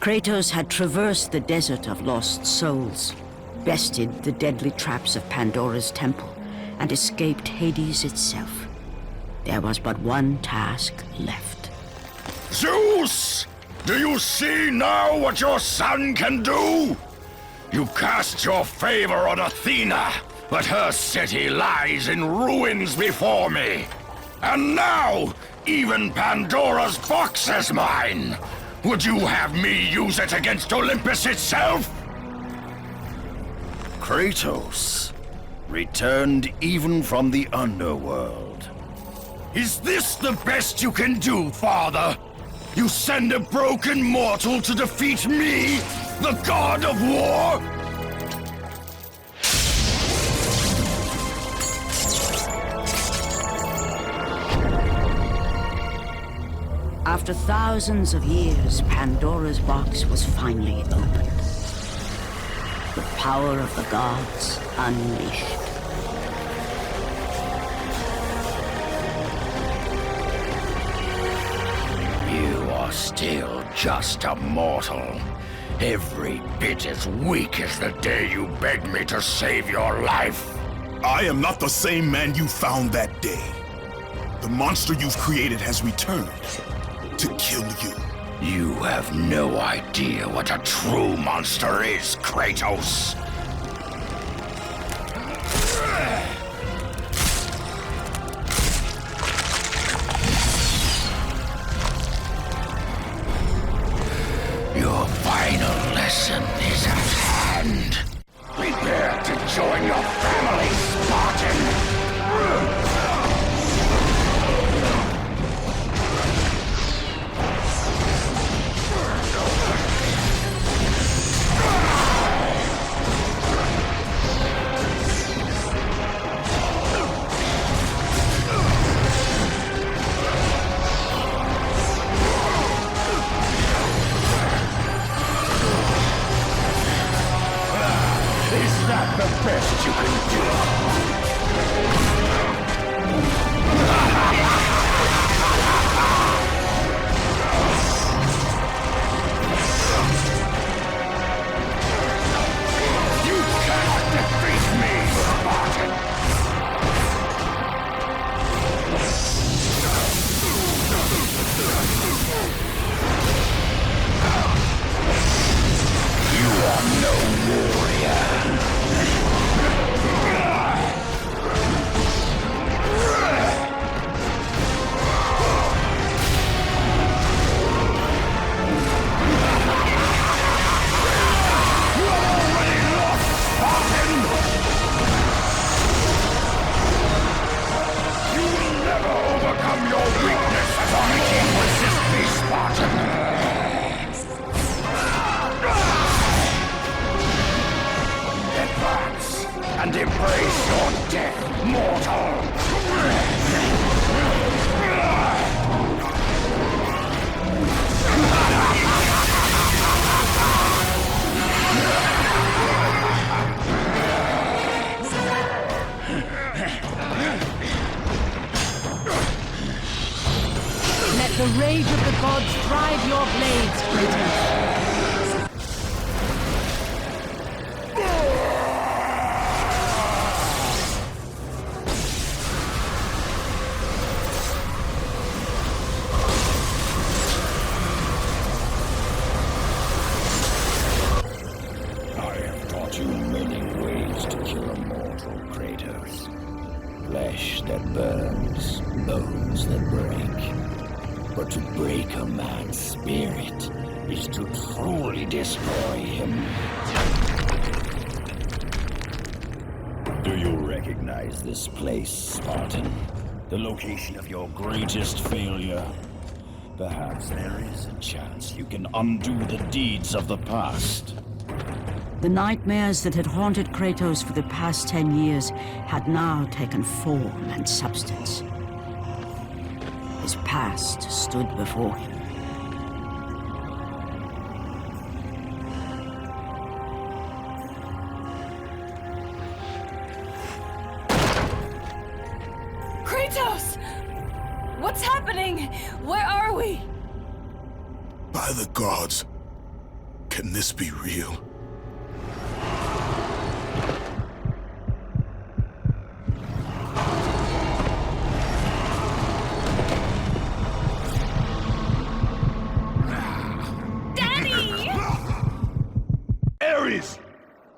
Kratos had traversed the desert of lost souls, bested the deadly traps of Pandora's temple, and escaped Hades itself. There was but one task left. Zeus! Do you see now what your son can do? You cast your favor on Athena, but her city lies in ruins before me. And now, even Pandora's box is mine! Would you have me use it against Olympus itself? Kratos, returned even from the underworld. Is this the best you can do, Father? You send a broken mortal to defeat me, the god of war? After thousands of years, Pandora's box was finally opened. The power of the gods unleashed. You are still just a mortal. Every bit as weak as the day you begged me to save your life. I am not the same man you found that day. The monster you've created has returned to kill you. You have no idea what a true monster is, Kratos. Your final lesson is at hand. Prepare to join your family, Spartan! Is that the best you can do? You cannot defeat me, Spartan! You are no warrior. And embrace your death, mortal! Let the rage of the gods drive your blades, Kratos. Flesh that burns, bones that break. But to break a man's spirit is to truly destroy him. Do you recognize this place, Spartan? The location of your greatest failure? Perhaps there is a chance you can undo the deeds of the past. The nightmares that had haunted Kratos for the past 10 years had now taken form and substance. His past stood before him. Kratos! What's happening? Where are we? By the gods, Can this be real? Ares!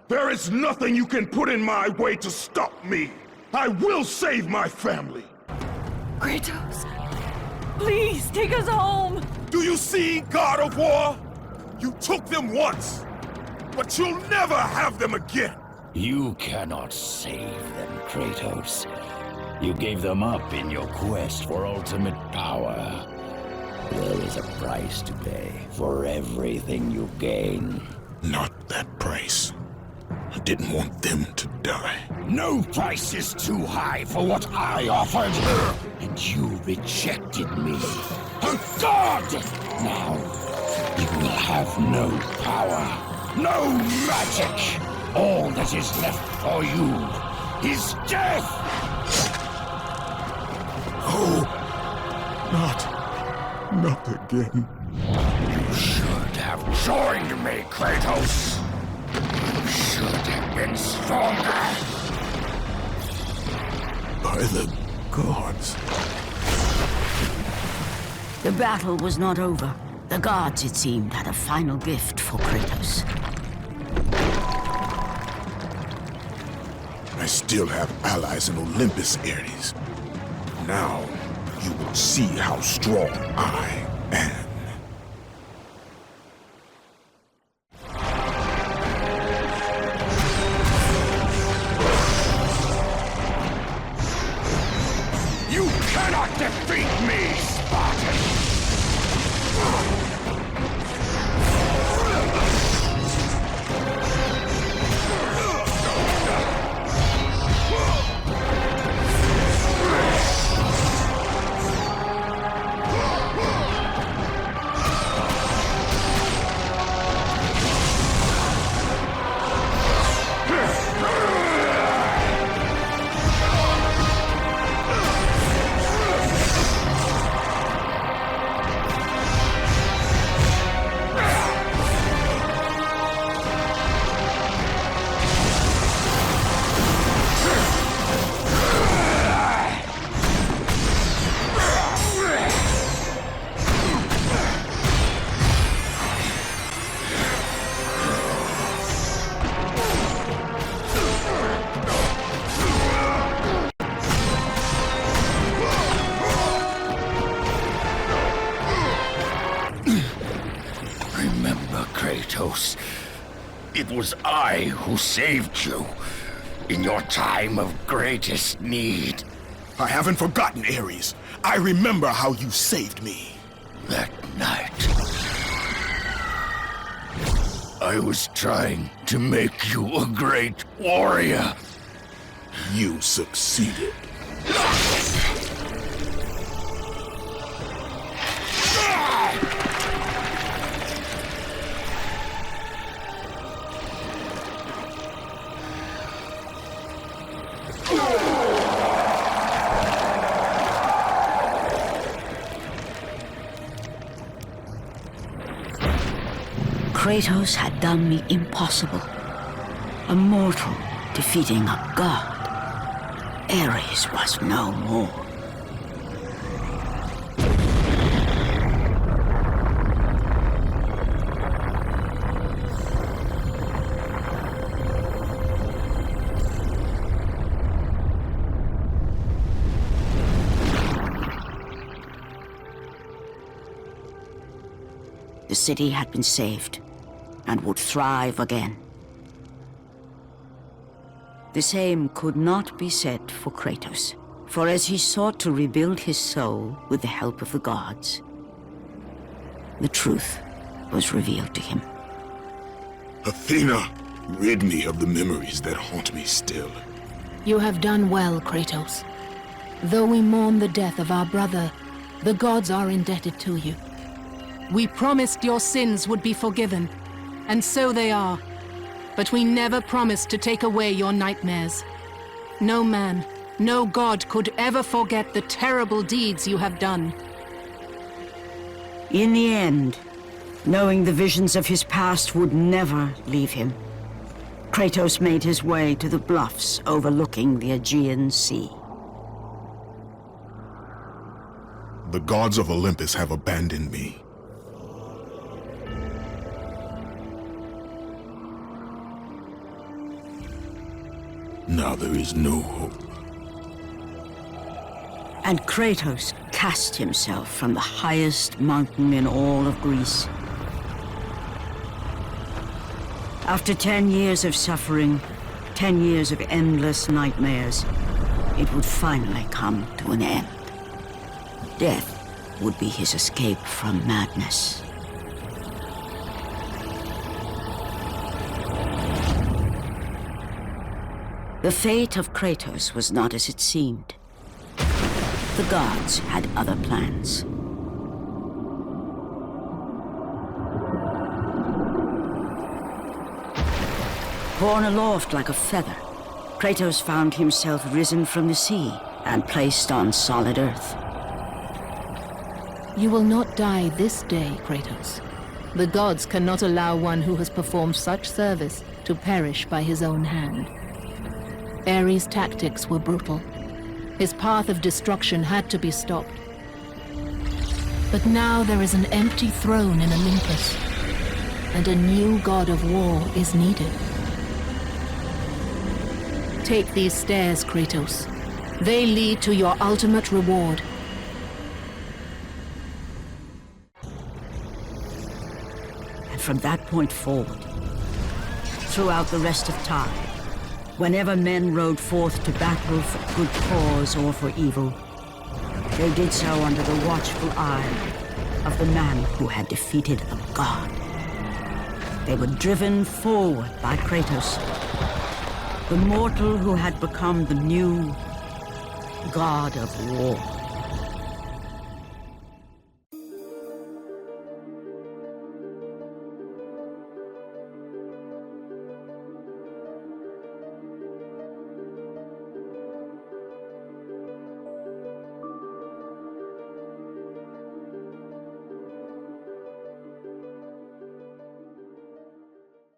There is nothing you can put in my way to stop me! I will save my family! Kratos, please take us home! Do you see, God of War? You took them once, but you'll never have them again! You cannot save them, Kratos. You gave them up in your quest for ultimate power. There is a price to pay for everything you gain. Not that price. I didn't want them to die. No price is too high for what I offered. And you rejected me. A god! Now, you will have no power. No magic! All that is left for you is death! Oh, not again. You should have joined me, Kratos! You should have been stronger! By the gods. The battle was not over. The gods, it seemed, had a final gift for Kratos. I still have allies in Olympus, Ares. Now, you will see how strong I am. You cannot defeat me, Spartan! Kratos, it was I who saved you in your time of greatest need. I haven't forgotten, Ares. I remember how you saved me. That night, I was trying to make you a great warrior. You succeeded. Kratos had done the impossible. A mortal defeating a god. Ares was no more. The city had been saved and would thrive again. The same could not be said for Kratos, for as he sought to rebuild his soul with the help of the gods, the truth was revealed to him. Athena, rid me of the memories that haunt me still. You have done well, Kratos. Though we mourn the death of our brother, the gods are indebted to you. We promised your sins would be forgiven, and so they are. But we never promised to take away your nightmares. No man, no god could ever forget the terrible deeds you have done. In the end, Knowing the visions of his past would never leave him, Kratos made his way to the bluffs overlooking the Aegean Sea. The gods of Olympus have abandoned me. Now there is no hope. And Kratos cast himself from the highest mountain in all of Greece. After 10 years of suffering, 10 years of endless nightmares, it would finally come to an end. Death would be his escape from madness. The fate of Kratos was not as it seemed. The gods had other plans. Borne aloft like a feather, Kratos found himself risen from the sea and placed on solid earth. You will not die this day, Kratos. The gods cannot allow one who has performed such service to perish by his own hand. Ares' tactics were brutal. His path of destruction had to be stopped. But now there is an empty throne in Olympus, and a new god of war is needed. Take these stairs, Kratos. They lead to your ultimate reward. And from that point forward, throughout the rest of time, whenever men rode forth to battle for good cause or for evil, they did so under the watchful eye of the man who had defeated a god. They were driven forward by Kratos, the mortal who had become the new god of war.